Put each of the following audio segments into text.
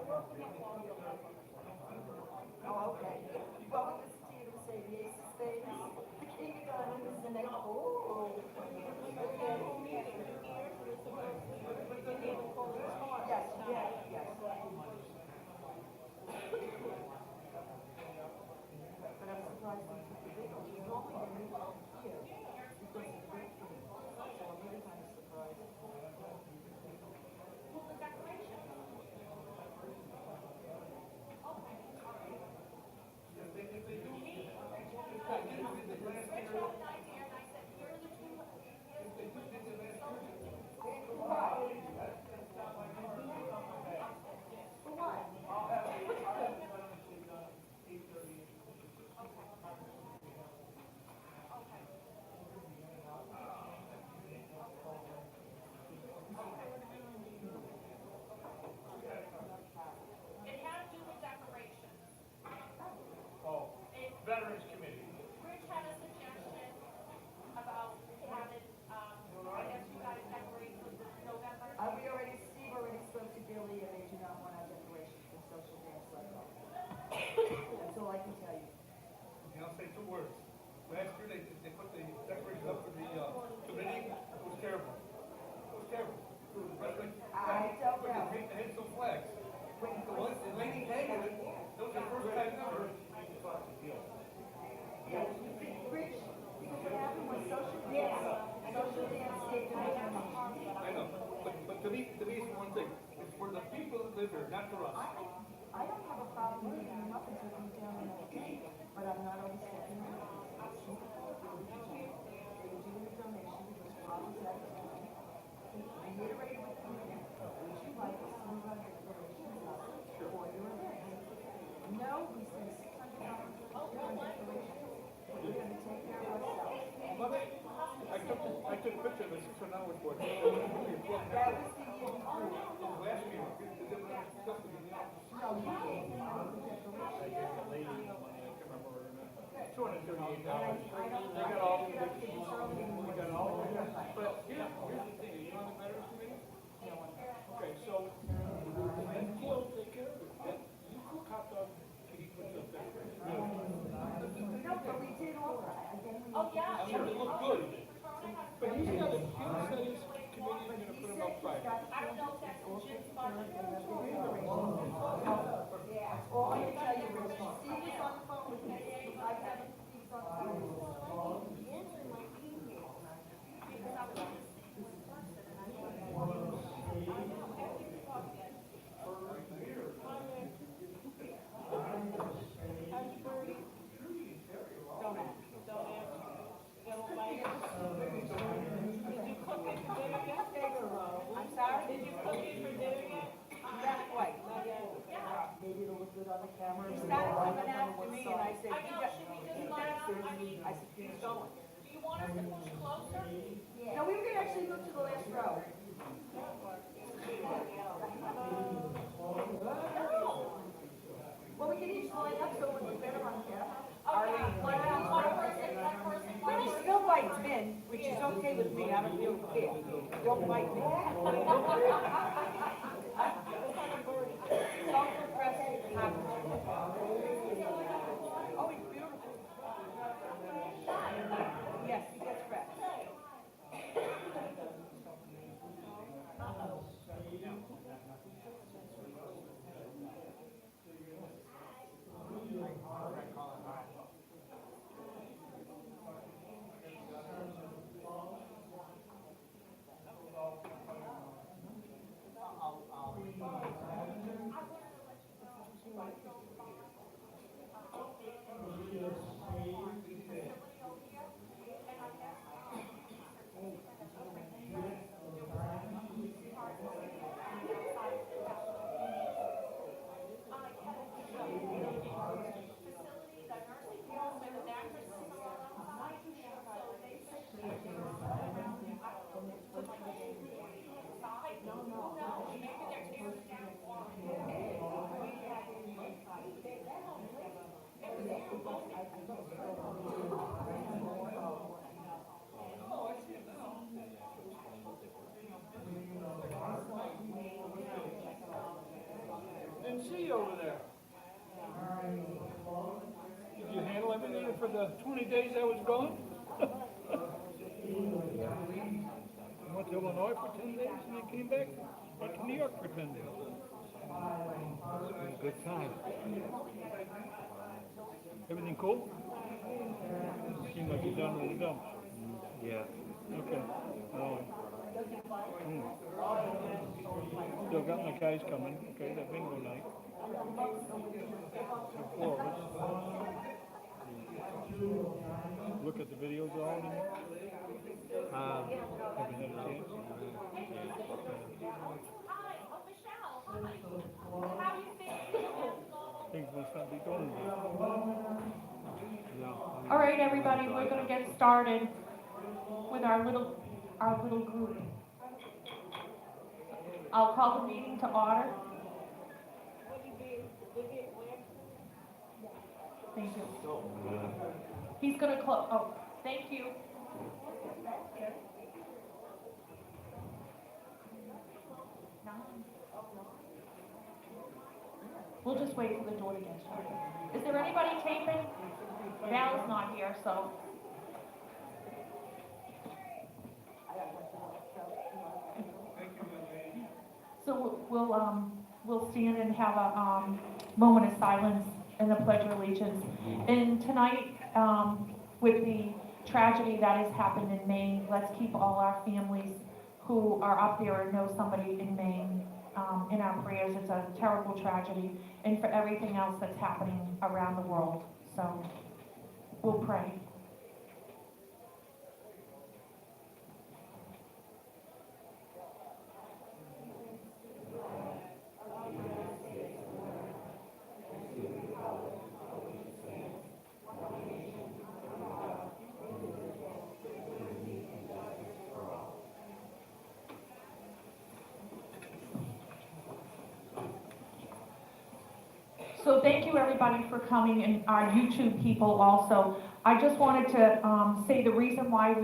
Oh, okay. Well, we listen to you say the aces things, the kindergartens, and then, oh. Yes, yes, yes. But I'm surprised they took the big one. Normally they leave out here because it's big for me. So I'm really kind of surprised. For what? Oh, Veterans Committee. Rich had a suggestion about having, I guess you guys decorate for November. Steve already spoke to Billy and they do not want our decorations for social dance like that. That's all I can tell you. And I'll say 2 words. Last year they put the decorations up for the committee. It was terrible. It was terrible. I don't know. They had some flags. The lady hated it. That was the first time ever. Yeah, Rich, because what happened was social dance stayed in the I know. But to me it's one thing. It's for the people that live here, not for us. I don't have a problem with them up and taking it down another day, but I'm not always stepping in. They were doing a donation because problems out of town. I reiterated with them again, would you like us to move our decorations up for your event? No, we spent $600 on decorations. We're gonna take care of ourselves. Love it. I took a picture of the $600 for it. That was the year before. Last year, because they were disgusting in the office. No, you can't. I gave the lady money, I can't remember her name. $238. They got all the pictures. They got all of them. But here's the thing, are you on the Veterans Committee? Okay, so, and Phil take care of it. You cook hot dog, can you put your thing? No, but we did all right. Again, we. Oh, yeah. I'm sure it looked good. But he said his committee is gonna put them up Friday. I don't know if that's Jim's budget. All I can tell you, Rich, Steve is on the phone with me. I haven't, Steve's on the phone with me. Because I was on this thing with Justin and I know. I'm sorry? Did you cook it for dinner yet? Not quite. Maybe it'll look good on the camera. He started coming after me and I said, I know, should we just line up? I mean, I said, keep going. do you want us to push closer? No, we were gonna actually go to the last row. Well, we can each line up so it looks better on camera. One person. But he still bites men, which is okay with me, I don't feel care. Don't bite me. Sulfur pressed cotton. Oh, it's beautiful. Yes, he gets fresh. over there? Did you handle everything for the 20 days I was gone? I went to Illinois for 10 days and I came back to New York for 10 days. It was a good time. Everything cool? Seems like you're done with the dump. Yeah. Okay. Still got my guys coming. Okay, that bingo night. The 4 of us. Look at the videos all in there. Haven't had a chance. Michelle, hi. How you feeling? Things must not be going good. All right, everybody, we're gonna get started with our little group. I'll call the meeting to order. Thank you. He's gonna close, oh, thank you. We'll just wait for the door to get shut. Is there anybody taping? Val's not here, so. So we'll stand and have a moment of silence and the Pledge of Allegiance. And tonight, with the tragedy that has happened in Maine, let's keep all our families who are up there and know somebody in Maine in our prayers. It's a terrible tragedy, and for everything else that's happening around the world. So we'll pray. So thank you everybody for coming, and our YouTube people also. I just wanted to say the reason why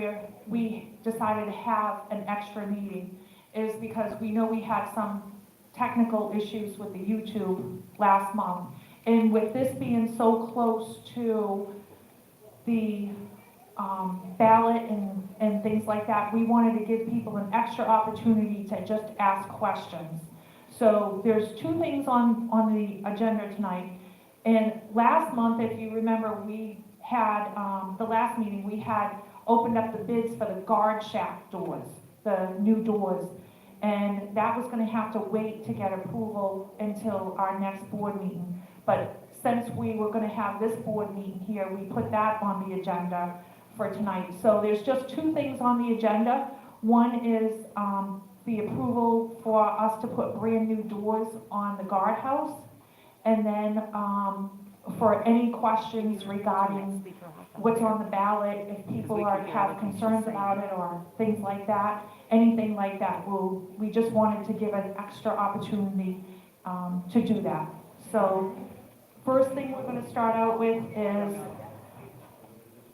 we decided to have an extra meeting is because we know we had some technical issues with the YouTube last month. And with this being so close to the ballot and things like that, we wanted to give people an extra opportunity to just ask questions. So there's 2 things on the agenda tonight. And last month, if you remember, we had, the last meeting, we had opened up the bids for the guard shack doors, the new doors. And that was gonna have to wait to get approval until our next board meeting. But since we were gonna have this board meeting here, we put that on the agenda for tonight. So there's just 2 things on the agenda. One is, the approval for us to put brand new doors on the guardhouse, and then for any questions regarding what's on the ballot, if people have concerns about it or things like that, anything like that, we just wanted to give an extra opportunity to do that. So first thing we're going to start out with is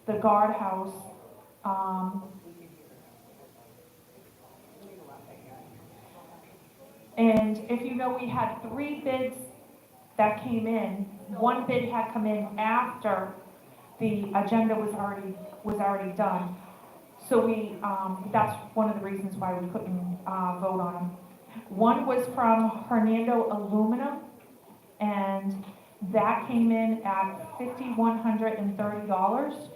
the guardhouse. And if you know, we had 3 bids that came in. 1 bid had come in after the agenda was already done. So that's one of the reasons why we couldn't vote on them. One was from Hernando Aluminum, and that came in at $5,130.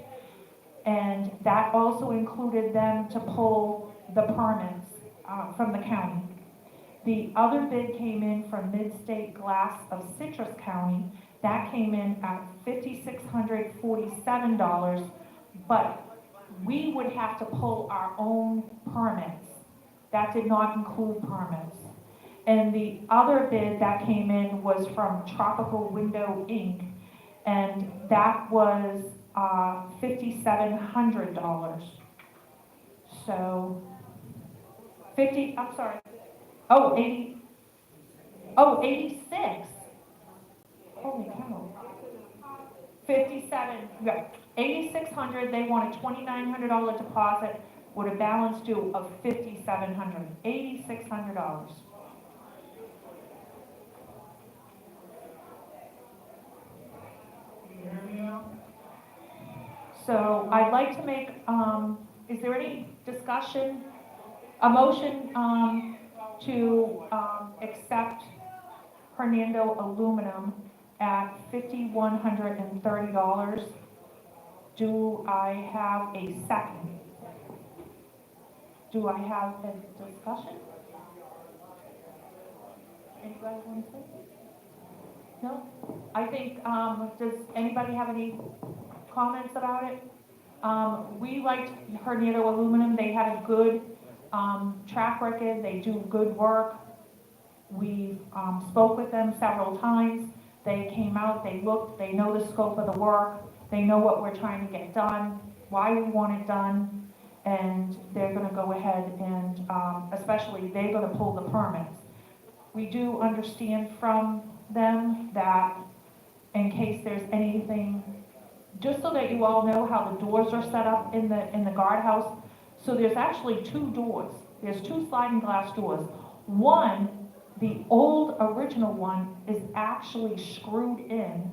And that also included them to pull the permits from the county. The other bid came in from Mid-State Glass of Citrus County. That came in at $5,647, but we would have to pull our own permits. That did not include permits. And the other bid that came in was from Tropical Window Inc., and that was $5,700. So, I'm sorry. Oh, 86. Holy cow. 57, yeah, 8,600, they want a $2,900 deposit with a balance due of $5,700, $8,600. So I'd like to make, is there any discussion, a motion, to, accept Hernando Aluminum at $5,130? Do I have a second? Do I have a discussion? Anybody want to say? No? I think, does anybody have any comments about it? We liked Hernando Aluminum. They had a good, track record. They do good work. We, spoke with them several times. They came out, they looked, they know the scope of the work. They know what we're trying to get done, why we want it done, and they're gonna go ahead and, especially, they're gonna pull the permits. We do understand from them that in case there's anything, just so that you all know how the doors are set up in the guardhouse. So there's actually two doors. There's two sliding glass doors. One, the old original one, is actually screwed in,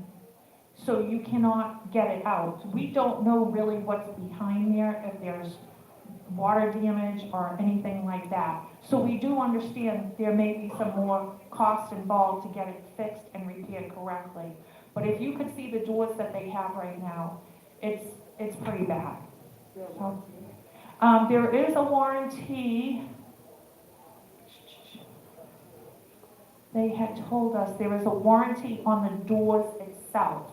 so you cannot get it out. We don't know really what's behind there, if there's water damage or anything like that. So we do understand there may be some more cost involved to get it fixed and repaired correctly. But if you could see the doors that they have right now, it's pretty bad. So, there is a warranty. They had told us there is a warranty on the doors itself.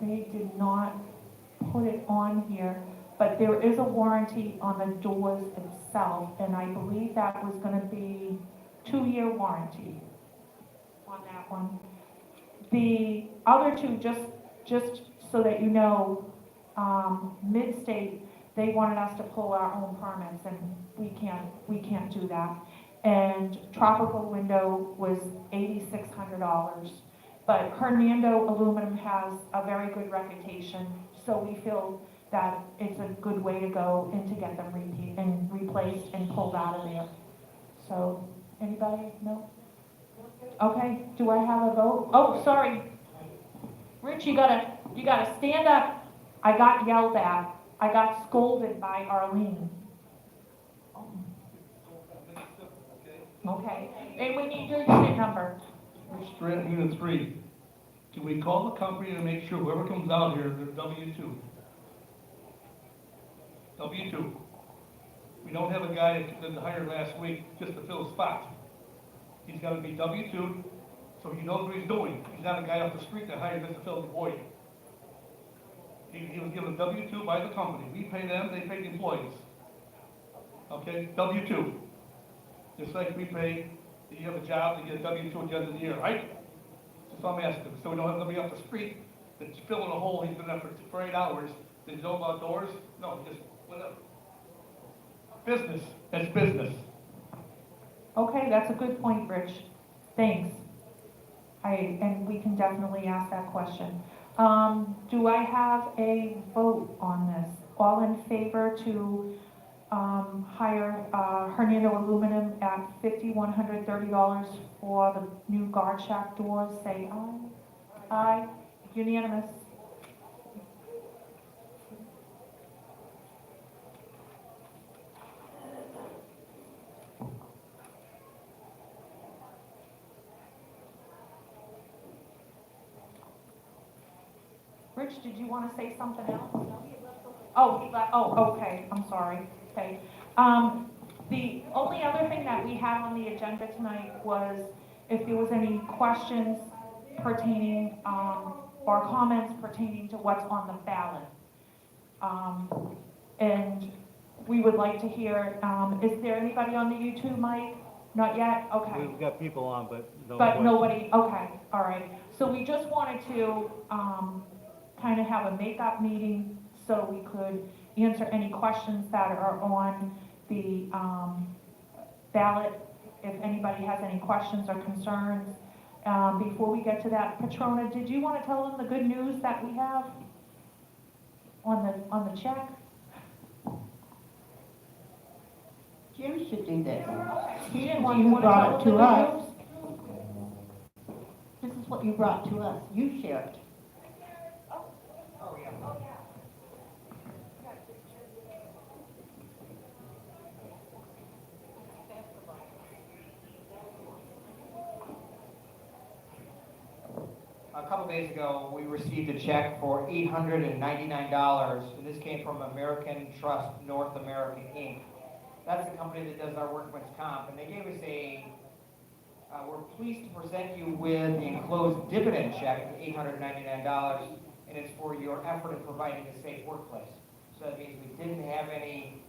They did not put it on here, but there is a warranty on the doors itself, and I believe that was gonna be 2-year warranty on that one. The other two, just so that you know, Mid-State, they wanted us to pull our own permits, and we can't do that. And Tropical Window was $8,600. But Hernando Aluminum has a very good reputation, so we feel that it's a good way to go and to get them replaced and pulled out of there. So, anybody? No? Okay, do I have a vote? Oh, sorry. Rich, you gotta stand up. I got yelled at. I got scolded by Arlene. Okay, and we need your unit number. Strand Unit 3. Can we call the company to make sure whoever comes out here, they're W-2? W-2. We don't have a guy that hired last week just to fill a spot. He's got to be W-2, so he knows what he's doing. He's not a guy off the street that hired just to fill the void. He was given W-2 by the company. We pay them, they pay the employees. Okay, W-2. Just like we pay, if you have a job, to get a W-2 at the end of the year, right? So I'm asking, so we don't have somebody off the street that's filling a hole, he's been there for 8 hours, did you know about doors? No, just whatever. Business, that's business. Okay, that's a good point, Rich. Thanks. And we can definitely ask that question. Do I have a vote on this? All in favor to hire Hernando Aluminum at $5,130 for the new guard shack doors, say aye. Aye. Unanimous. Rich, did you want to say something else? Oh, he left. Oh, okay. I'm sorry. Okay. The only other thing that we had on the agenda tonight was if there was any questions pertaining, or comments pertaining to what's on the ballot. And we would like to hear, is there anybody on the YouTube mic? Not yet? Okay. We've got people on, but no But voice. nobody, okay, all right. So we just wanted to, kind of have a make-up meeting so we could answer any questions that are on the, ballot. If anybody has any questions or concerns. Before we get to that, Patrona, did you want to tell them the good news that we have on the check? Jim should do that. He didn't He want, you want to brought tell it them the to good us. news? Mrs. what you brought to us. You shared. Oh, yeah. A couple days ago, we received a check for $899, and this came from American Trust North America, Inc. That's the company that does our workman's comp, and they gave us we're pleased to present you with the enclosed dividend check of $899, and it's for your effort in providing a safe workplace. So that means we didn't have any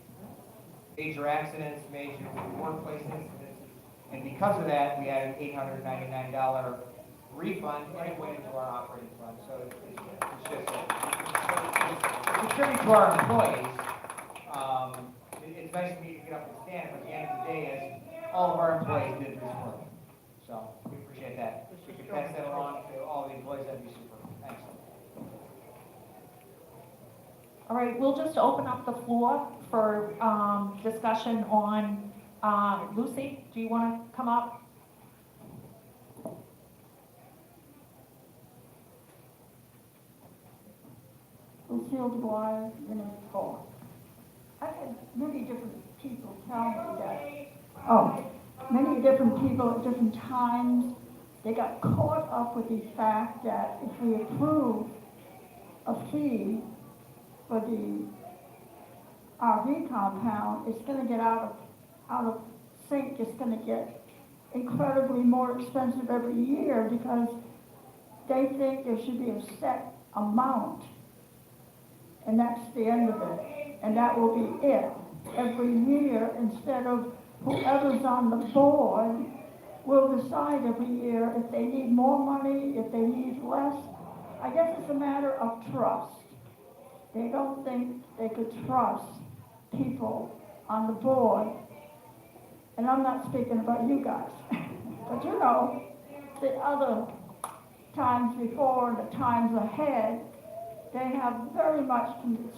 major accidents, major workplace incidents, and because of that, we had an $899 refund, and it went into our operating fund. So it's just it's a tribute to our employees. It's nice for me to get up and stand, but at the end of the day, is all of our employees did this work. So we appreciate that. We can pass that along to all the employees. That'd be super. Thanks. All right, we'll just open up the floor for discussion on, Lucy, do you want to come up? Lucille Dwyer, Minnesota. I had many different people tell me that, many different people at different times, they got caught up with the fact that if we approve a fee for the RV compound, it's gonna get out of sync, it's gonna get incredibly more expensive every year because they think there should be a set amount. And that's the end of it. And that will be it. Every year, instead of whoever's on the board will decide every year if they need more money, if they need less. I guess it's a matter of trust. They don't think they could trust people on the board. And I'm not speaking about you guys. But you know, the other times before and the times ahead, they have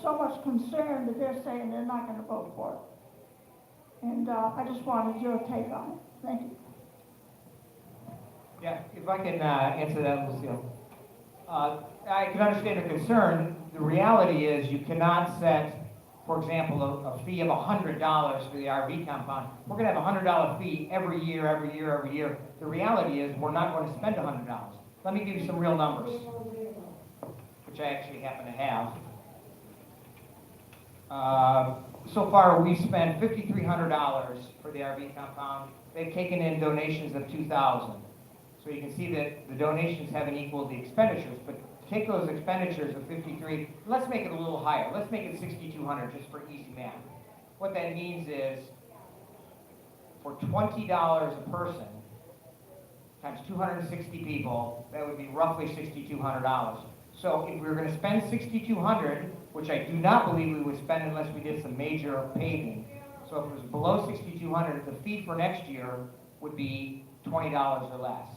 so much concern that they're saying they're not going to vote for it. And I just wanted your take on it. Thank you. Yeah, if I can answer that, Lucille. I can understand the concern. The reality is you cannot set, for example, a fee of $100 for the RV compound. We're going to have a $100 fee every year. The reality is we're not going to spend $100. Let me give you some real numbers, which I actually happen to have. So far, we spent $5,300 for the RV compound. They've taken in donations of $2,000. So you can see that the donations haven't equaled the expenditures, but take those expenditures of $53, let's make it a little higher. Let's make it $6,200 just for easy math. What that means is for $20 a person, times 260 people, that would be roughly $6,200. So if we were going to spend $6,200, which I do not believe we would spend unless we did some major paving. So if it was below $6,200, the fee for next year would be $20 or less.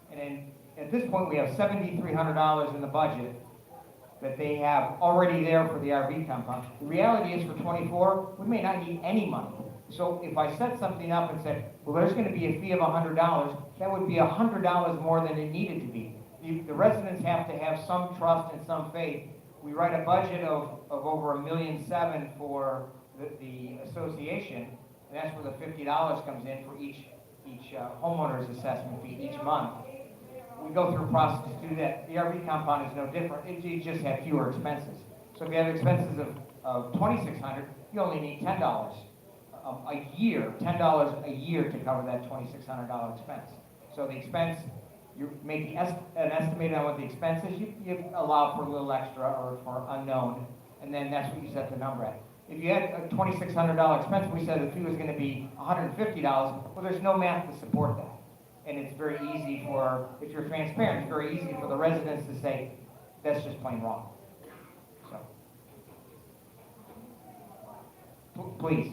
And then at this point, we have $7,300 in the budget that they have already there for the RV compound. The reality is for '24, we may not need any money. So if I set something up and said, well, there's going to be a fee of $100, that would be $100 more than it needed to be. The residents have to have some trust and some faith. We write a budget of over $1.7 million for the association, and that's where the $50 comes in for each homeowner's assessment fee each month. We go through a process to do that. The RV compound is no different. You just have fewer expenses. So if you have expenses of $2,600, you only need $10 a year, $10 a year to cover that $2,600 expense. So the expense, you make an estimate on what the expense is, you allow for a little extra or for unknown, and then that's what you set the number at. If you had a $2,600 expense, we said the fee was going to be $150, well, there's no math to support that. And it's very easy if you're transparent, it's very easy for the residents to say, that's just plain wrong. So, please.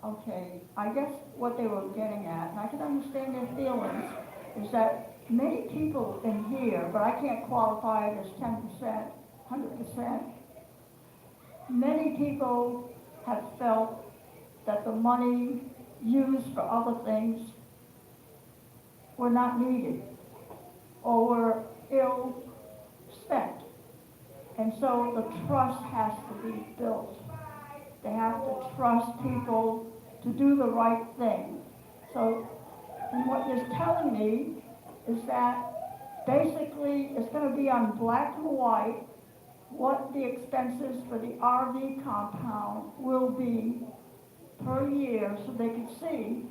Okay, I guess what they were getting at, and I can understand their feelings, is that many people in here, but I can't qualify it as 10%, 100%. Many people have felt that the money used for other things were not needed or were ill spent. And so the trust has to be built. They have to trust people to do the right thing. So, and what you're telling me is that basically it's going to be on black and white what the expenses for the RV compound will be per year so they can see,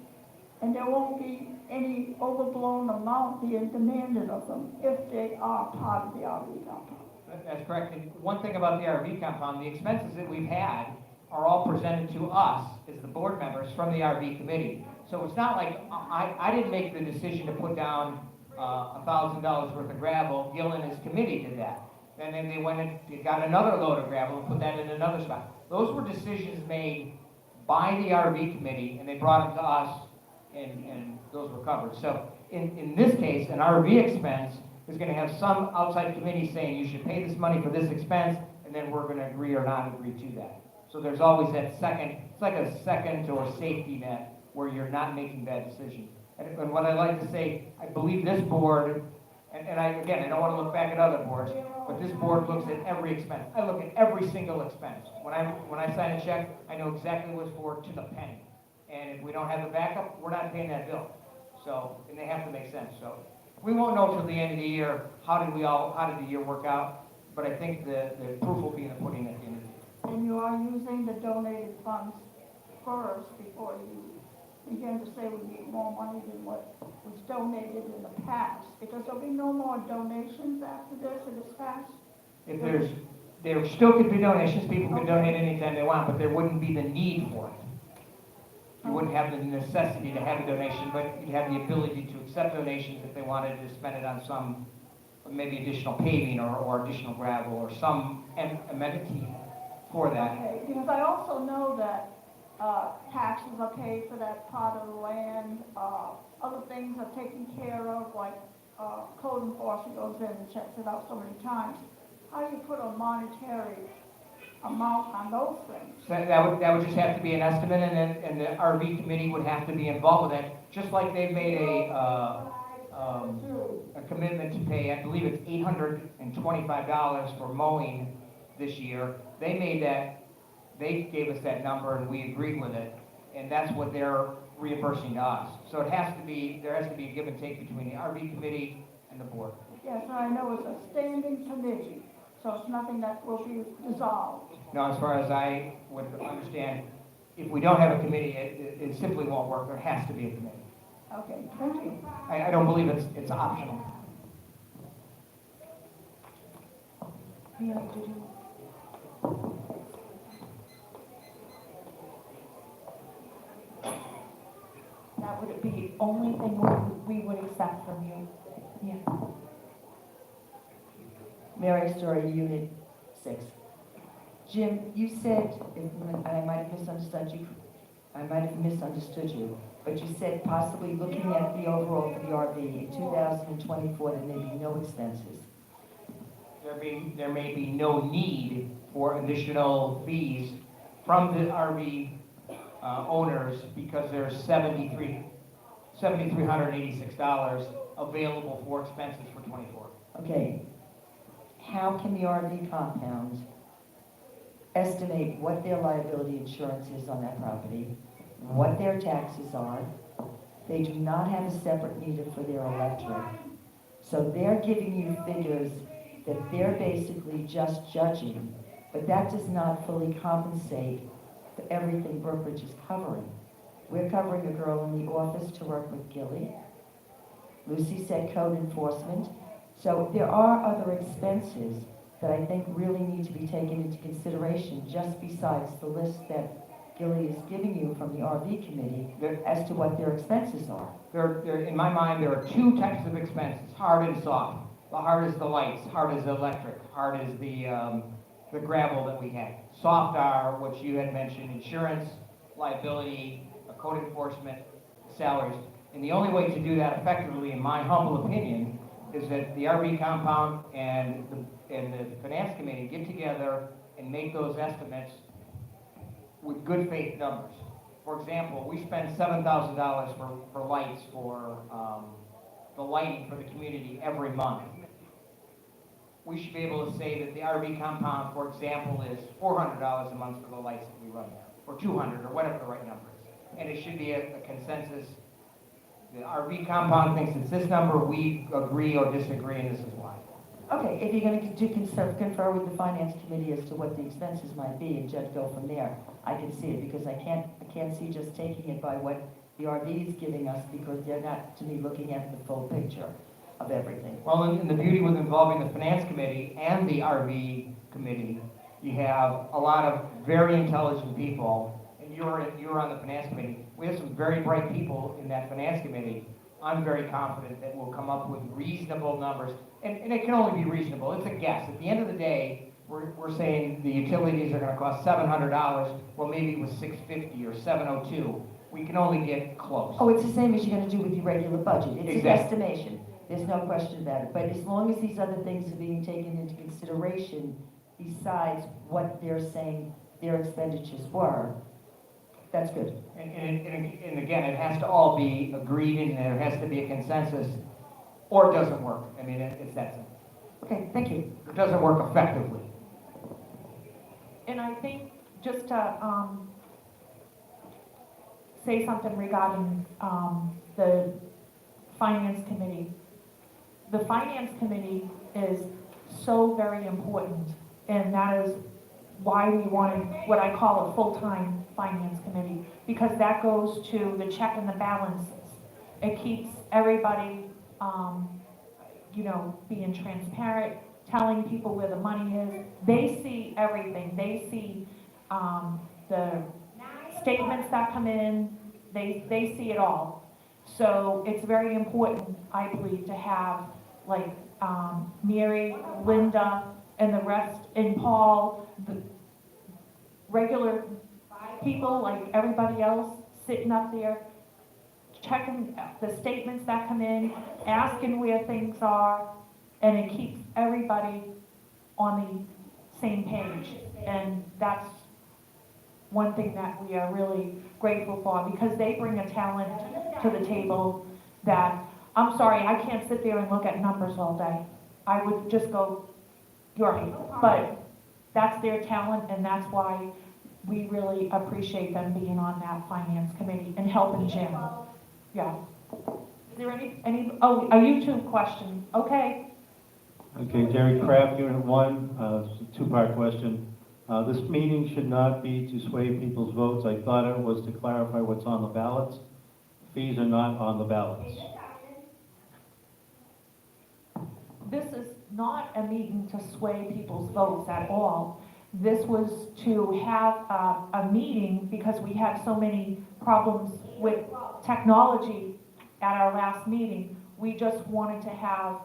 and there won't be any overblown amount being demanded of them if they are part of the RV compound. That's correct. And one thing about the RV compound, the expenses that we've had are all presented to us as the board members from the RV committee. So it's not like I didn't make the decision to put down $1,000 worth of gravel. Gil and his committee did that. And then they went and they got another load of gravel and put that in another spot. Those were decisions made by the RV committee, and they brought them to us, and those were covered. So in this case, an RV expense is going to have some outside committee saying you should pay this money for this expense, and then we're going to agree or not agree to that. So there's always that second, it's like a second or safety net where you're not making bad decisions. And what I like to say, I believe this board, and I don't want to look back at other boards, but this board looks at every expense. I look at every single expense. When I sign a check, I know exactly what it's for to the penny. And if we don't have the backup, we're not paying that bill. So, and they have to make sense. So we won't know till the end of the year how did the year work out. But I think the proof will be in the pudding at the end of the year. And you are using the donated funds first before you begin to say we need more money than what was donated in the past, because there'll be no more donations after this if it's passed. If there still could be donations, people could donate anytime they want, but there wouldn't be the need for it. You wouldn't have the necessity to have a donation, but you'd have the ability to accept donations if they wanted to spend it on some, maybe additional paving or additional gravel or some amenity for that. Okay, because I also know that taxes are paid for that part of the land, other things are taken care of, like code enforcement goes in and checks it out so many times. How do you put a monetary amount on those things? So that would just have to be an estimate, and the RV committee would have to be involved with it, just like they've made a commitment to pay, I believe it's $825 for mowing this year. They gave us that number and we agreed with it, and that's what they're reimbursing to us. So there has to be a give and take between the RV committee and the board. Yes, I know it's a standing committee, so it's nothing that will be dissolved. Now, as far as I would understand, if we don't have a committee, it simply won't work. There has to be a committee. Okay, thank you. I don't believe it's optional. Mary, did you? That would be the only thing we would accept from you. Yeah. Mary Story, Unit 6. Jim, you said, and I might have misunderstood you, but you said possibly looking at the overall for the RV in 2024, there may be no expenses. There may be no need for additional fees from the RV owners because there's $7,386 available for expenses for 24. Okay, how can the RV compound estimate what their liability insurance is on that property, what their taxes are? They do not have a separate meter for their electric. So they're giving you figures that they're basically just judging, but that does not fully compensate for everything Brookridge is covering. We're covering a girl in the office to work with Gilly. Lucy said code enforcement. So there are other expenses that I think really need to be taken into consideration just besides the list that Gilly is giving you from the RV committee as to what their expenses are. In my mind, there are two types of expenses, hard and soft. The hard is the lights, hard is the electric, hard is the gravel that we had. Soft are what you had mentioned, insurance, liability, code enforcement, salaries. And the only way to do that effectively, in my humble opinion, is that the RV compound and the finance committee get together and make those estimates with good faith numbers. for example, we spend $7,000 for lights for, the lighting for the community every month. We should be able to say that the RV compound, for example, is $400 a month for the lights that we run there, or 200, or whatever the right number is. And it should be a consensus. The RV compound thinks it's this number, we agree or disagree, and this is why. Okay, if you're going to confer with the finance committee as to what the expenses might be and just go from there, I can see it, because I can't see just taking it by what the RV is giving us, because they're not, to me, looking at the full picture of everything. Well, and the beauty with involving the finance committee and the RV committee, you have a lot of very intelligent people, and you're on the finance committee. We have some very bright people in that finance committee. I'm very confident that we'll come up with reasonable numbers, and it can only be reasonable. It's a guess. At the end of the day, we're saying the utilities are gonna cost $700. Well, maybe it was $650 or $702. We can only get close. Oh, it's the same as you're going to do with your regular budget. It's an Exactly. estimation. There's no question about it. But as long as these other things are being taken into consideration, besides what they're saying their expenditures were, that's good. And again, it has to all be agreed, and there has to be a consensus, or it doesn't work. I mean, it's that simple. Okay, thank you. It doesn't work effectively. And I think just to say something regarding the finance committee. The finance committee is so very important, and that is why we wanted what I call a full-time finance committee, because that goes to the check and the balances. It keeps everybody, being transparent, telling people where the money is. They see everything. They see the statements that come in. They see it all. So it's very important, I believe, to have like Mary, Linda, and the rest, and Paul, the regular people like everybody else sitting up there, checking the statements that come in, asking where things are, and it keeps everybody on the same page. And that's one thing that we are really grateful for, because they bring a talent to the table that, I'm sorry, I can't sit there and look at numbers all day. I would just go, you're right. But that's their talent, and that's why we really appreciate them being on that finance committee and helping Jim. Yeah. Is there any, a YouTube question? Okay. Okay, Jerry Kraft, Unit 1, it's a two-part question. This meeting should not be to sway people's votes. I thought it was to clarify what's on the ballots. Fees are not on the ballots. This is not a meeting to sway people's votes at all. This was to have a meeting because we had so many problems with technology at our last meeting. We just wanted to have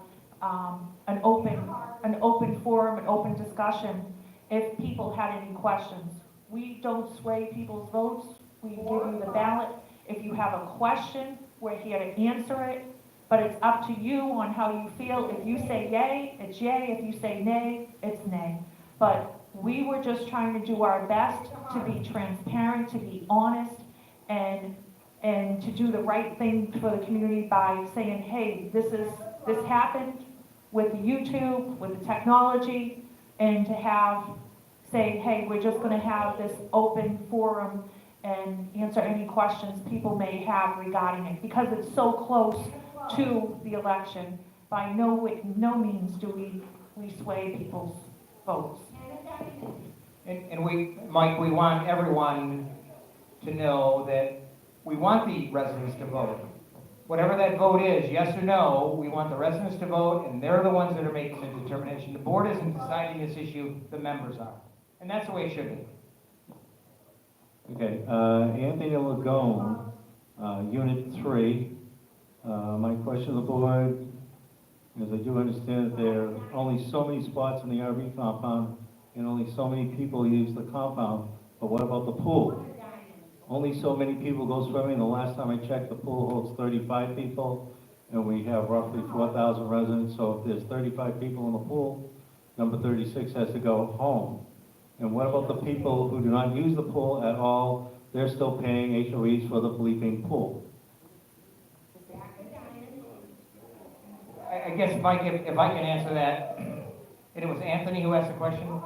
an open forum, an open discussion if people had any questions. We don't sway people's votes. We give you the ballot. If you have a question, we're here to answer it, but it's up to you on how you feel. If you say yay, it's yay. If you say nay, it's nay. But we were just trying to do our best to be transparent, to be honest, and to do the right thing for the community by saying, hey, this happened with the YouTube, with the technology, and to say, hey, we're just going to have this open forum and answer any questions people may have regarding it, because it's so close to the election. By no means do we sway people's votes. And Mike, we want everyone to know that we want the residents to vote. Whatever that vote is, yes or no, we want the residents to vote, and they're the ones that are making the determination. The board isn't deciding this issue, the members are. And that's the way it should be. Okay, Anthony Lagone, Unit 3. My question to the board is, I do understand that there are only so many spots in the RV compound and only so many people use the compound, but what about the pool? Only so many people go swimming. The last time I checked, the pool holds 35 people, and we have roughly 4,000 residents, so if there's 35 people in the pool, number 36 has to go home. And what about the people who do not use the pool at all, they're still paying HOEs for the bleeping pool. I guess, Mike, if I can answer that, and it was Anthony who asked the question.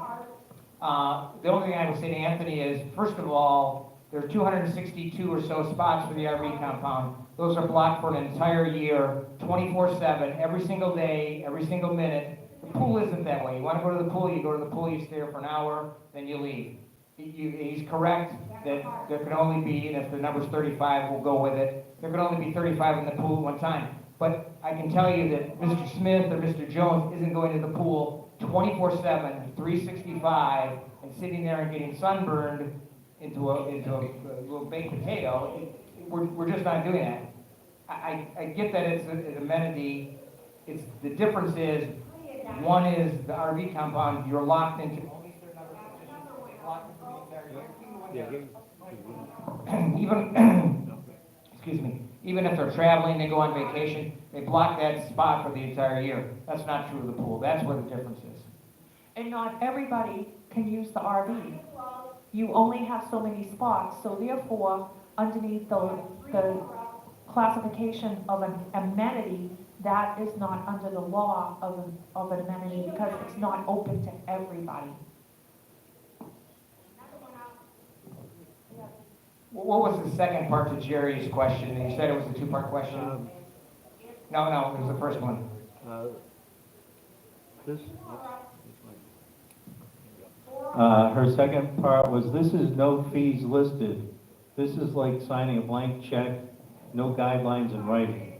The only thing I would say to Anthony is, first of all, there are 262 or so spots for the RV compound. Those are blocked for an entire year, 24/7, every single day, every single minute. The pool isn't that way. You want to go to the pool, you go to the pool, you stay there for an hour, then you leave. He's correct that there can only be, and if the number's 35, we'll go with it, there can only be 35 in the pool at one time. But I can tell you that Mr. Smith or Mr. Jones isn't going to the pool 24/7, 365, and sitting there and getting sunburned into a little baked potato. We're just not doing that. I get that it's an amenity. The difference is, one is the RV compound, you're locked into. Even, excuse me, even if they're traveling, they go on vacation, they block that spot for the entire year. That's not true of the pool. That's where the difference is. And not everybody can use the RV. You only have so many spots, so therefore, underneath the classification of an amenity, that is not under the law of an amenity because it's not open to everybody. What was the second part to Jerry's question? You said it was a two-part question? No, it was the first one. Her second part was, this is no fees listed. This is like signing a blank check, no guidelines in writing.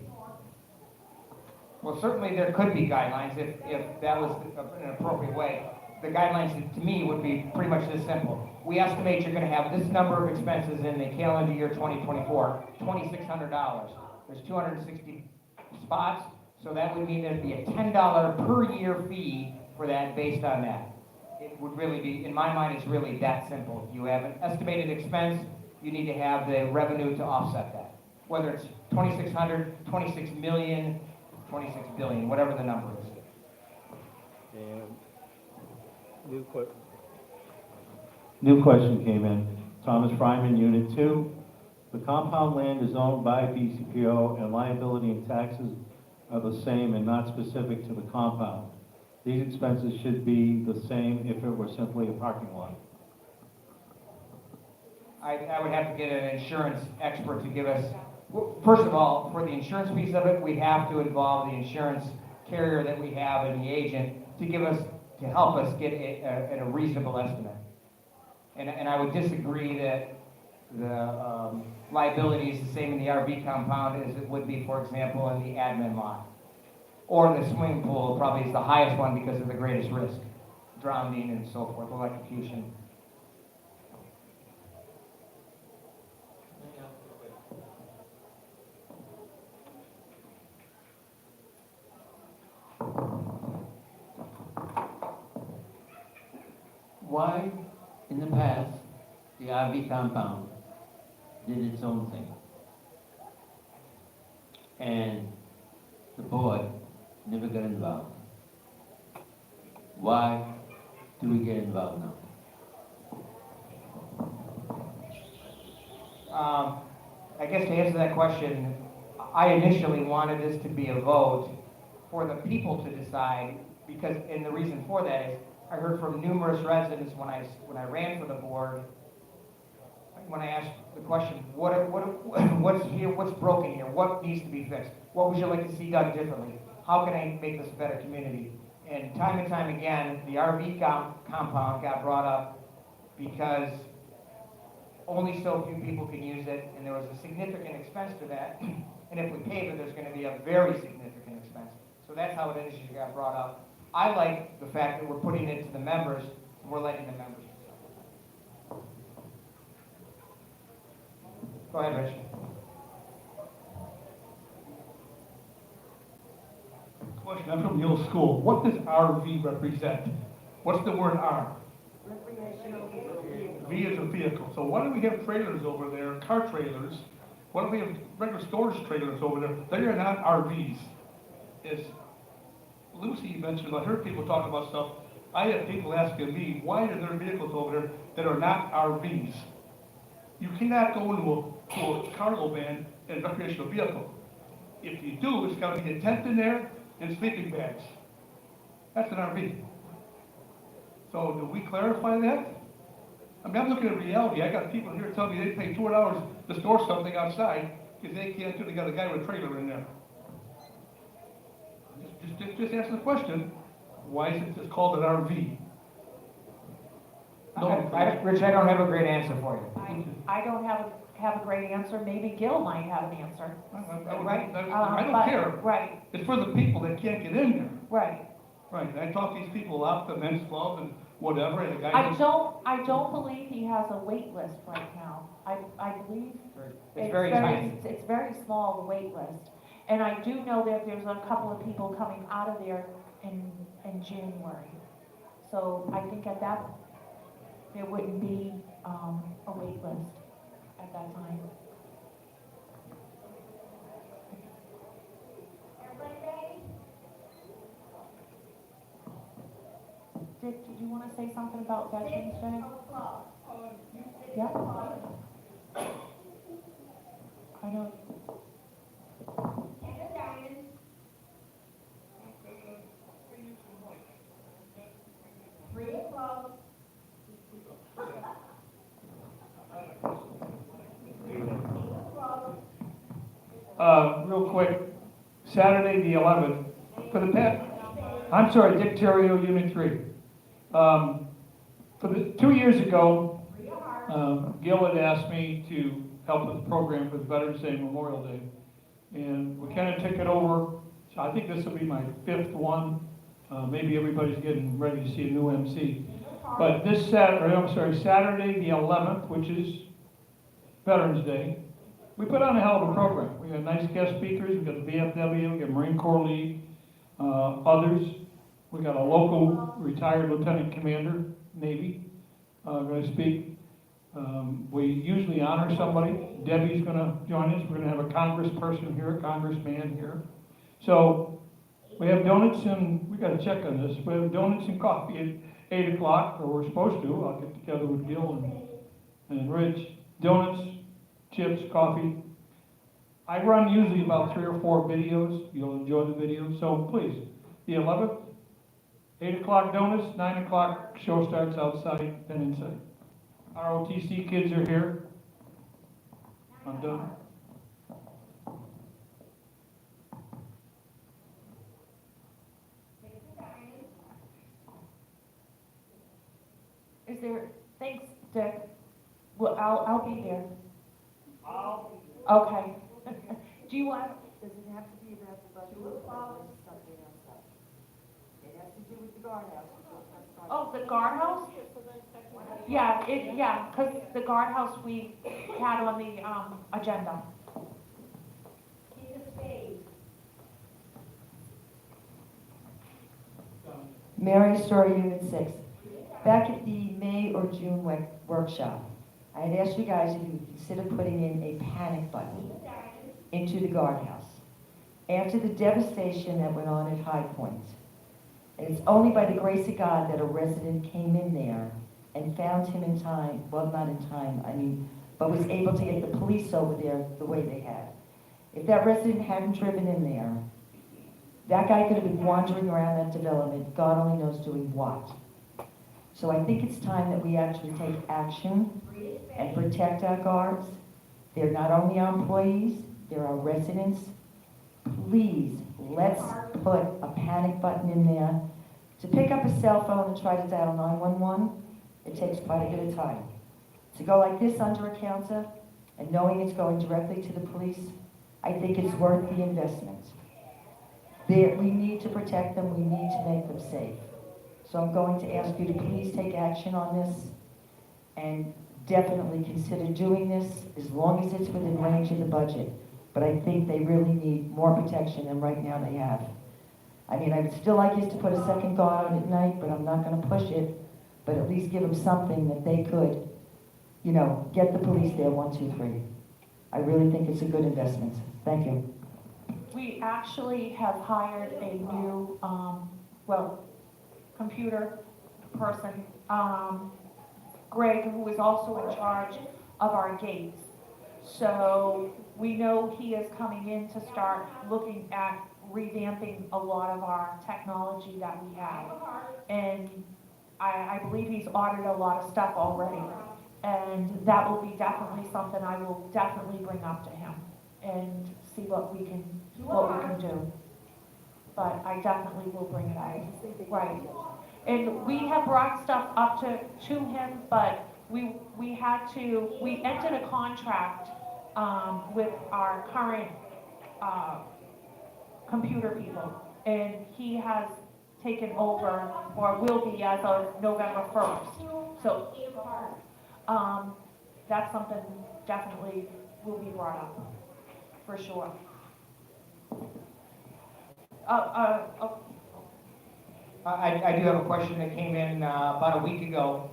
Well, certainly there could be guidelines if that was an appropriate way. The guidelines to me would be pretty much this simple. We estimate you're going to have this number of expenses in the calendar year 2024, $2,600. There's 260 spots, so that would mean there'd be a $10 per year fee for that based on that. It would really be, in my mind, it's really that simple. You have an estimated expense, you need to have the revenue to offset that. Whether it's 2,600, 26 million, 26 billion, whatever the number is. New question came in. Thomas Fryman, Unit 2. The compound land is owned by BCPO and liability and taxes are the same and not specific to the compound. These expenses should be the same if it were simply a parking lot. I would have to get an insurance expert to give us, first of all, for the insurance piece of it, we have to involve the insurance carrier that we have and the agent to help us get a reasonable estimate. And I would disagree that the liability is the same in the RV compound as it would be, for example, in the admin lot. Or the swimming pool probably is the highest one because of the greatest risk, drowning and so forth, electrocution. Why, in the past, the RV compound did its own thing? And the board never got involved. Why do we get involved now? I guess to answer that question, I initially wanted this to be a vote for the people to decide, because, and the reason for that is, I heard from numerous residents when I ran for the board, when I asked the question, what's broken here? What needs to be fixed? What would you like to see done differently? How can I make this a better community? And time again, the RV compound got brought up because only so few people can use it, and there was a significant expense to that. And if we pave it, there's going to be a very significant expense. So that's how it initially got brought up. I like the fact that we're putting it to the members, and we're letting the members decide. Go ahead, Rich. Question, I'm from the old school. What does RV represent? What's the word R? V is a vehicle. So why do we have trailers over there, car trailers? Why do we have regular storage trailers over there? They are not RVs. As Lucy mentioned, I heard people talk about stuff. I have people asking me, why are there vehicles over there that are not RVs? You cannot go into a cargo van and recreational vehicle. If you do, it's gotta be a tent in there and sleeping bags. That's an RV. So do we clarify that? I mean, I'm looking at reality. I got people here telling me they pay $200 to store something outside because they can't do, they got a guy with a trailer in there. Just answer the question, why is it just called an RV? Rich, I don't have a great answer for you. I don't have a great answer, maybe Gil might have an answer. Right? I don't But- care. Right, It's for the people that can't get in there. right. Right, and I talk to these people out, the men's club and whatever, and the guys. I don't believe he has a wait list right now. I believe It's very tiny. It's very small, the wait list. And I do know that there's a couple of people coming out of there in January. So I think at that, there wouldn't be, a wait list at that time. Dick, did you want to say something about Veterans Day? Yeah. I know. Real quick, Saturday the 11th, for the I'm sorry, Dick Terrio, Unit 3. For the 2 years ago, Gil had asked me to help with the program for the Veterans Day and Memorial Day. And we kind of took it over, so I think this will be my 5th one. Maybe everybody's getting ready to see a new MC. But this Saturday the 11th, which is Veterans Day, we put on a hell of a program. We got nice guest speakers, we got the VFW, we got Marine Corps League, others. We got a local retired lieutenant commander, Navy, going to speak. We usually honor somebody. Debbie's going to join us. We're going to have a congressperson here, a congressman here. So we have donuts and, we got to check on this. We have donuts and coffee at 8 o'clock, or we're supposed to. I'll get together with Gil and Rich. Donuts, chips, coffee. I run usually about 3 or 4 videos. You'll enjoy the videos. So please, the 11th, 8 o'clock donuts, 9 o'clock show starts outside and inside. ROTC kids are here. I'm done. Is there, thanks, Dick. Well, I'll be there. Okay. Do you want, Does it have to be about the budget or something else? It has to do with the guardhouse. oh, the guardhouse? Yeah, because the guardhouse we had on the, agenda. Mary Story, Unit 6. Back at the May or June workshop, I had asked you guys if you would consider putting in a panic button into the guardhouse after the devastation that went on at High Point. And it's only by the grace of God that a resident came in there and found him in time, well, not in time, but was able to get the police over there the way they had. If that resident hadn't driven in there, that guy could have been wandering around that development, God only knows doing what. So I think it's time that we actually take action and protect our guards. They're not only our employees, they're our residents. Please, let's put a panic button in there. To pick up a cell phone and try to dial 911, it takes quite a bit of time. To go like this under a counter and knowing it's going directly to the police, I think it's worth the investment. We need to protect them, we need to make them safe. So I'm going to ask you to please take action on this and definitely consider doing this as long as it's within range of the budget. But I think they really need more protection than right now they have. I would still like us to put a second guard on at night, but I'm not going to push it. But at least give them something that they could, get the police there 1, 2, 3. I really think it's a good investment. Thank you. We actually have hired a new, computer person, Greg, who is also in charge of our gates. So we know he is coming in to start looking at revamping a lot of our technology that we have. And I believe he's ordered a lot of stuff already. And that will be definitely something I will definitely bring up to him and see what we can do. But I definitely will bring it up. Right. And we have brought stuff up to him, but we entered a contract, with our current, computer people. And he has taken over, or will be as of November 1st. So, that's something definitely will be brought up, for sure. I do have a question that came in about a week ago.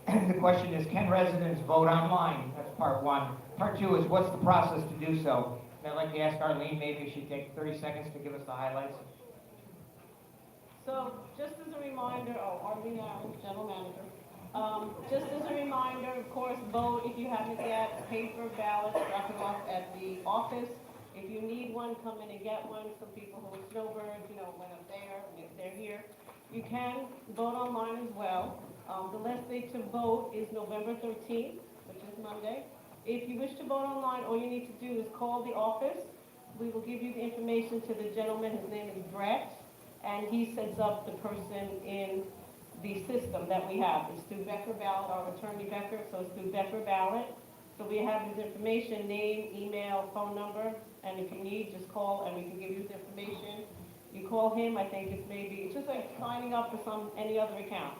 The question is, can residents vote online? That's part one. Part two is, what's the process to do so? And I'd like to ask Arlene, maybe she'd take 30 seconds to give us the highlights. So, just as a reminder, Arlene Allen, General Manager. Just as a reminder, of course, vote if you haven't yet. Paper ballots, drop it off at the office. If you need one, come in and get one. Some people who are snowbirds, went up there, and they're here. You can vote online as well. The last day to vote is November 13th, which is Monday. If you wish to vote online, all you need to do is call the office. We will give you the information to the gentleman. His name is Brett, and he sets up the person in the system that we have. It's through Becker Ballot, our attorney Becker, so it's through Becker Ballot. So we have his information, name, email, phone number, and if you need, just call and we can give you his information. You call him, I think it's just like signing up for any other account.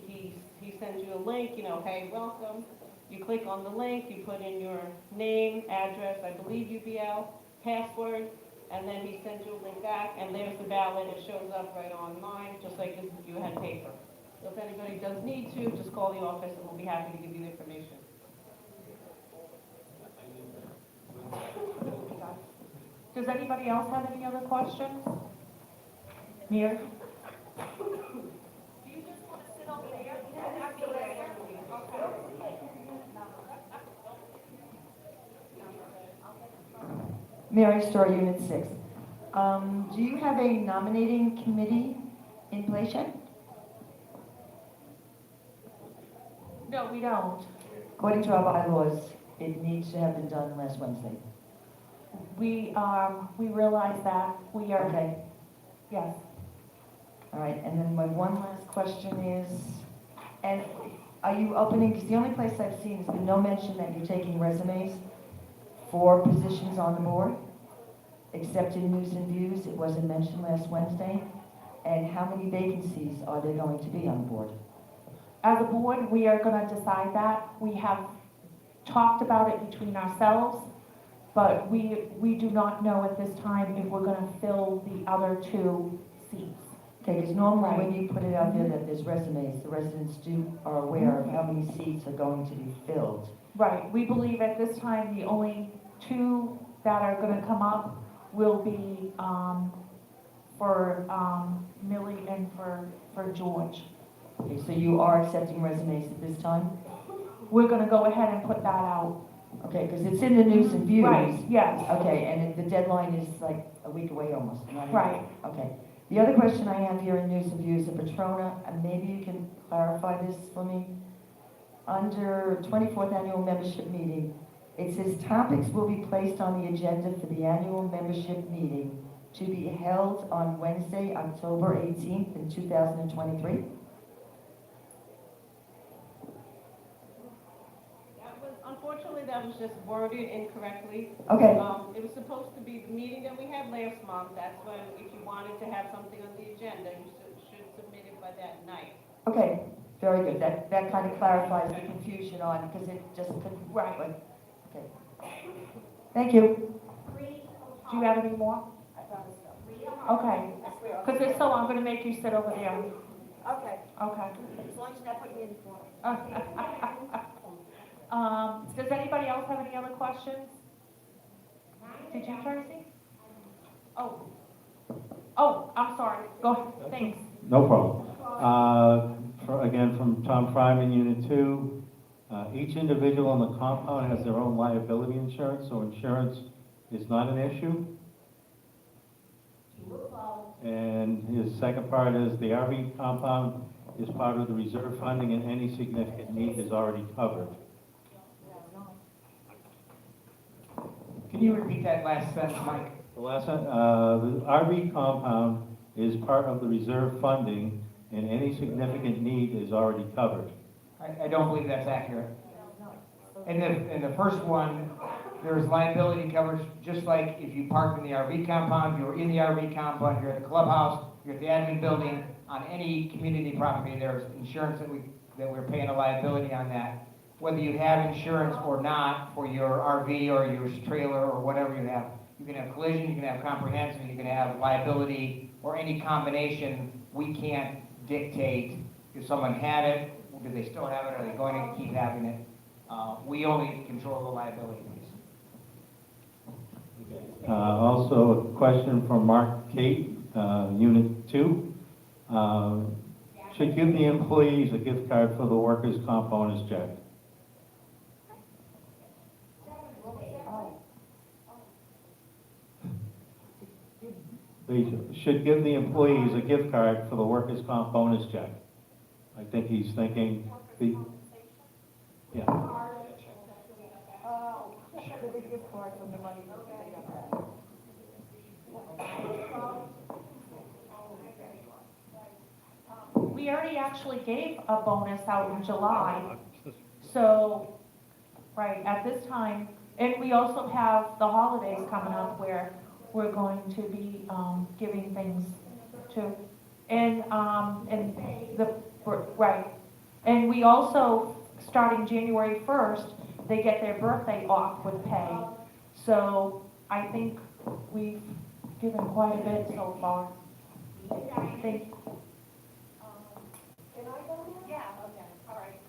He sends you a link, hey, welcome. You click on the link, you put in your name, address, I believe UBL, password, and then he sends you a link back, and there's the ballot. It shows up right online, just like if you had paper. So if anybody does need to, just call the office and we'll be happy to give you the information. Does anybody else have any other questions? Mary? Mary Store, Unit 6. Do you have a nominating committee in place yet? No, we don't. According to our bylaws, it needs to have been done last Wednesday. We realize that. We are, Okay, yes. all right, and then my one last question is, and are you opening, because the only place I've seen has been no mention that you're taking resumes for positions on the board, except in News and Views, it wasn't mentioned last Wednesday. And how many vacancies are there going to be on the board? As a board, we are going to decide that. We have talked about it between ourselves, but we do not know at this time if we're going to fill the other 2 seats. Okay, because normally when you put it out there that there's resumes, the residents are aware of how many seats are going to be filled. Right. We believe at this time the only 2 that are going to come up will be for Millie and for George. Okay, so you are accepting resumes at this time? We're going to go ahead and put that out. Okay, because it's in the News and Views. Right, yes. Okay, and the deadline is like a week away almost. Not even- Right. Okay. The other question I have here in News and Views of Patrona, and maybe you can clarify this for me. Under 24th Annual Membership Meeting, it says topics will be placed on the agenda for the annual membership meeting to be held on Wednesday, October 18th in 2023. Unfortunately, that was just worded incorrectly. Okay. It was supposed to be the meeting that we had last month. That's when, if you wanted to have something on the agenda, you should submit it by that night. Okay, very good. That kind of clarifies the confusion on, because it just couldn't, Right. but, okay. Thank you. Do you have any more? Okay. Because if so, I'm going to make you sit over there. Okay, Okay. as long as you're not putting me in the corner. Does anybody else have any other questions? Did you, Tracy? Oh, I'm sorry. Go ahead. Thanks. No problem. Again, from Tom Fryman, Unit 2, Each individual on the compound has their own liability insurance, so insurance is not an issue. And his second part is the RV compound is part of the reserve funding and any significant need is already covered. Can you repeat that last sentence, Mike? The last one, the RV compound is part of the reserve funding and any significant need is already covered. I don't believe that's accurate. In the first one, there's liability coverage, just like if you parked in the RV compound, you're in the RV compound, you're at the clubhouse, you're at the admin building, on any community property, there's insurance that we're paying a liability on that. Whether you have insurance or not for your RV or your trailer or whatever you have, you can have collision, you can have comprehensive, you can have liability, or any combination. We can't dictate if someone had it, do they still have it, are they going to keep having it? We only control the liability piece. Also, a question from Mark Kate, Unit 2. Should give the employees a gift card for the workers' comp bonus check. They should give the employees a gift card for the workers' comp bonus check. I think he's thinking, yeah. The big gift card from the money that they got back. We already actually gave a bonus out in July. So, right, at this time, and we also have the holidays coming up where we're going to be giving things to, and right. And we also, starting January 1st, they get their birthday off with pay. So I think we've given quite a bit so far. I think. Can I go now? Yeah, okay, all right.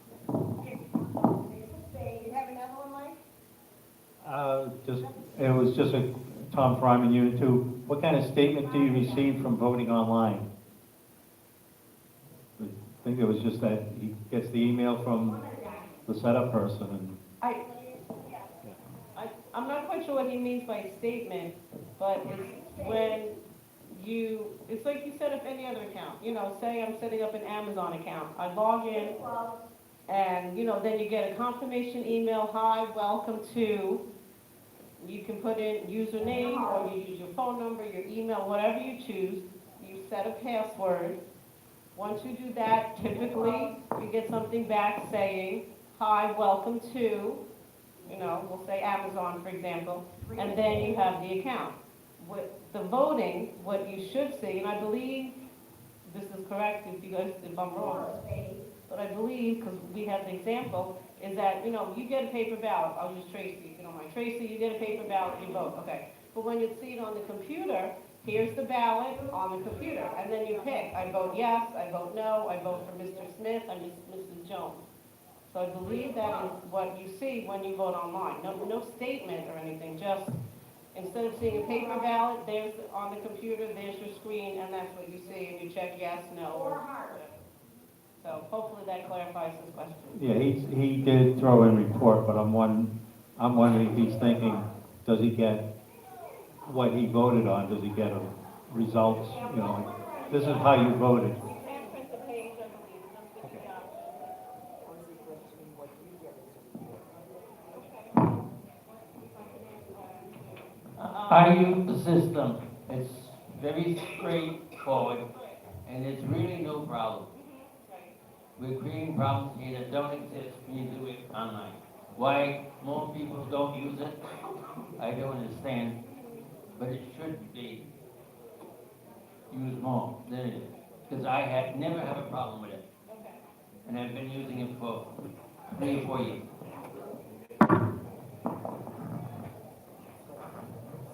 You have another one, Mike? It was just a Tom Fryman, Unit 2. What kind of statement do you receive from voting online? I think it was just that he gets the email from the setup person and. I'm not quite sure what he means by statement, but it's when it's like you set up any other account. You know, say I'm setting up an Amazon account. I log in and, then you get a confirmation email, hi, welcome to, you can put in username or you use your phone number, your email, whatever you choose. You set a password. Once you do that, typically you get something back saying, hi, welcome to, we'll say Amazon, for example, and then you have the account. With the voting, what you should see, and I believe this is correct if I'm wrong, but I believe, because we have the example, is that, you get a paper ballot. I'll use Tracy, if you don't mind. Tracy, you get a paper ballot, you vote, okay. But when you see it on the computer, here's the ballot on the computer, and then you pick. I vote yes, I vote no, I vote for Mr. Smith, I miss Mrs. Jones. So I believe that is what you see when you vote online. No statement or anything, just instead of seeing a paper ballot, there's on the computer, there's your screen, and that's what you see, and you check yes, no, or whatever. So hopefully that clarifies this question. Yeah, he did throw in report, but I'm wondering if he's thinking, does he get what he voted on? Does he get a results? Like, this is how you voted. I use the system. It's very straightforward, and there's really no problem. We're creating problems here that don't exist when you do it online. Why more people don't use it, I don't understand, but it should be used more than it is. Because I never have a problem with it, and I've been using it for 3 or 4 years.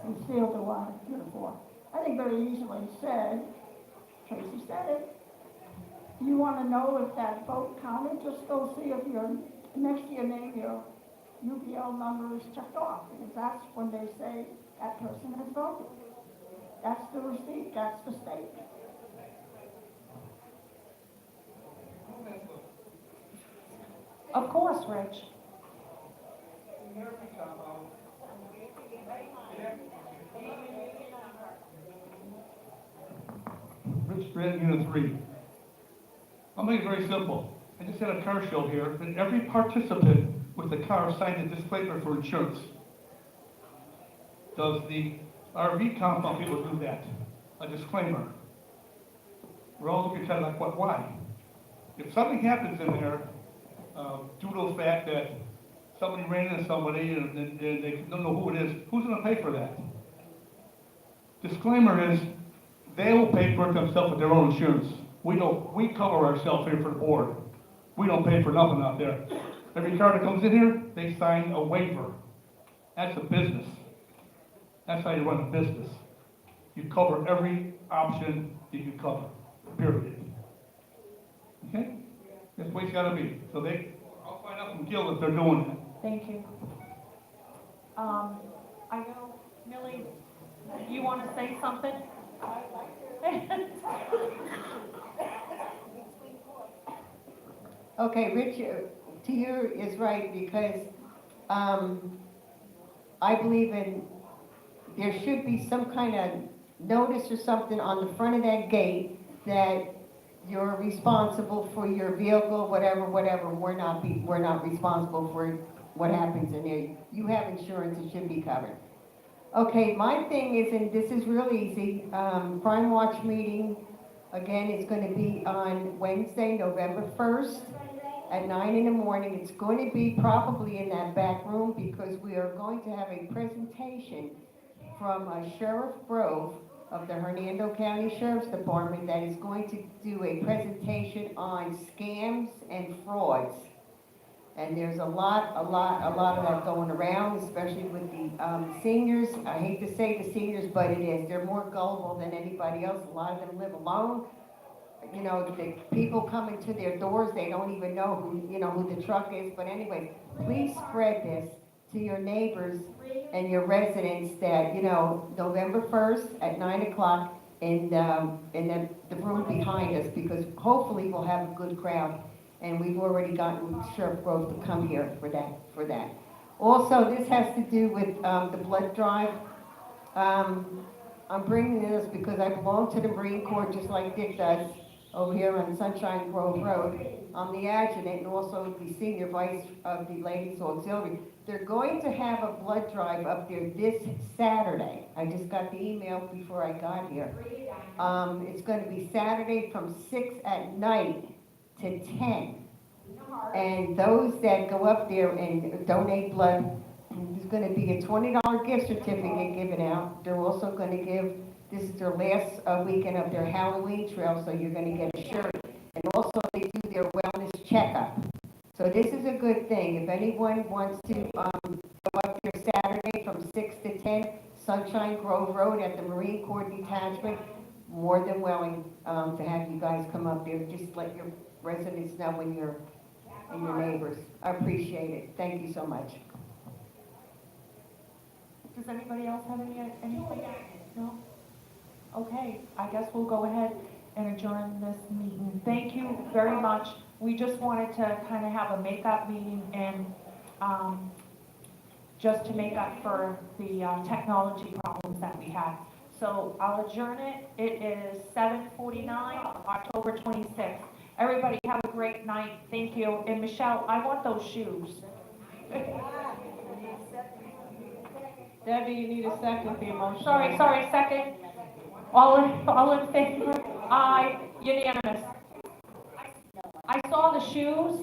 Concealed the one before. I think very easily said, Tracy said it. You want to know if that vote counted, just go see if your, next to your name, your UPL number is checked off, because that's when they say that person has voted. That's the receipt, that's the statement. Of course, Rich. Rich Brand Unit 3. I'll make it very simple. I just had a car show here, and every participant with the car signed a disclaimer for insurance. Does the RV compound people do that? A disclaimer. We're all looking kind of like, what, why? If something happens in there, due to the fact that somebody ran into somebody and they don't know who it is, who's gonna pay for that? Disclaimer is, they will pay for it themselves with their own insurance. We don't, we cover ourselves here for the board. We don't pay for nothing out there. Every car that comes in here, they sign a waiver. That's a business. That's how you run a business. You cover every option that you cover, period. Okay? That's the way it's gotta be. So I'll find out from Gil if they're doing that. Thank you. I know, Millie, you want to say something? Okay, Rich, to you is right, because, I believe there should be some kind of notice or something on the front of that gate that you're responsible for your vehicle, whatever, we're not responsible for what happens in there. You have insurance, it should be covered. Okay, my thing is, and this is real easy, Crime Watch meeting, again, is gonna be on Wednesday, November 1st at 9 in the morning. It's going to be probably in that back room because we are going to have a presentation from Sheriff Grove of the Hernando County Sheriff's Department that is going to do a presentation on scams and frauds. And there's a lot of that going around, especially with the seniors. I hate to say the seniors, but it is. They're more gullible than anybody else. A lot of them live alone. You know, the people coming to their doors, they don't even know who the truck is. But anyway, please spread this to your neighbors and your residents that, November 1st at 9 o'clock in the room behind us, because hopefully we'll have a good crowd. And we've already gotten Sheriff Grove to come here for that. Also, this has to do with the blood drive. I'm bringing this because I belong to the Marine Corps just like Dick does over here on Sunshine Grove Road. I'm the adjutant and also the senior vice of the Ladies Auxiliary. They're going to have a blood drive up there this Saturday. I just got the email before I got here. It's going to be Saturday from 6 at night to 10. And those that go up there and donate blood, there's going to be a $20 gift certificate given out. They're also going to give, this is their last weekend of their Halloween trail, so you're going to get a shirt. And also they do their wellness checkup. So this is a good thing. If anyone wants to go up there Saturday from 6 to 10, Sunshine Grove Road at the Marine Corps Detachment, more than willing to have you guys come up there. Just let your residents know when you're and your neighbors. I appreciate it. Thank you so much. Does anybody else have anything? No? Okay, I guess we'll go ahead and adjourn this meeting. Thank you very much. We just wanted to kind of have a make-up meeting and just to make up for the technology problems that we had. So I'll adjourn it. It is 7:49, October 26th. Everybody have a great night. Thank you. And Michelle, I want those shoes. Debbie, you need a second for your motion. Sorry, second. All in favor? Aye, unanimous. I saw the shoes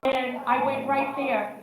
and I went right there.